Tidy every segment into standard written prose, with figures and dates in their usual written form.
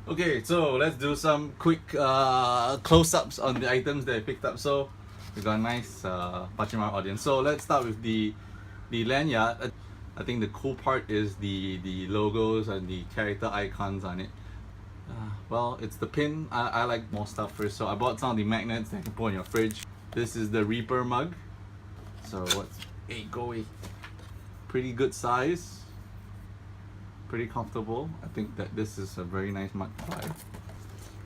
Okay, so let's do some quick close-ups on the items that I picked up. So we got a nice Pachimar audience. So let's start with the lanyard. I think the cool part is the logos and the character icons on it. Well, it's the pin. I like more stuff first, so I bought some of the magnets that you can put in your fridge. This is the Reaper mug. So what's go away? Pretty good size. Pretty comfortable. I think that this is a very nice mug to buy.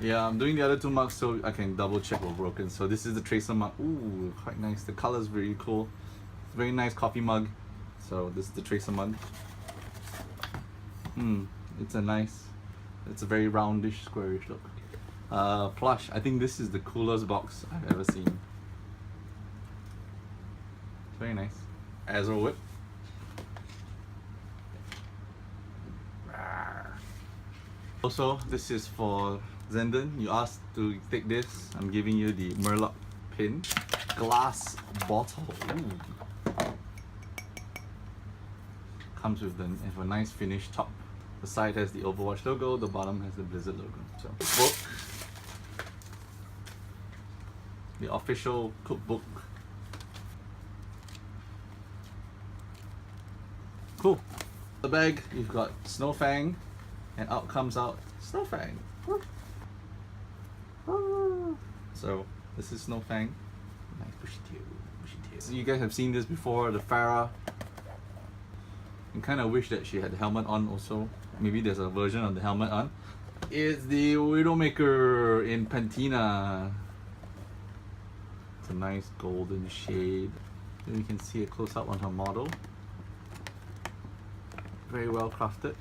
Yeah, I'm doing the other two mugs so I can double check we're broken. So this is the Tracer mug. Ooh, quite nice. The color is very cool. It's a very nice coffee mug. So this is the Tracer mug. It's a very roundish, squarish look. Plush. I think this is the coolest box I've ever seen. It's very nice. Azure whip. Also, this is for Zenden. You asked to take this. I'm giving you the Murloc pin. Glass bottle. Ooh. Comes with a nice finished top. The side has the Overwatch logo, the bottom has the Blizzard logo. So, book. The official cookbook. Cool. The bag, you've got Snowfang, and out comes out Snowfang. So this is Snowfang. Nice bushy tail, bushy tail. So you guys have seen this before, the Farah. I kind of wish that she had the helmet on also. Maybe there's a version of the helmet on. It's the Widowmaker in Patina. It's a nice golden shade. Then you can see a close up on her model. Very well crafted.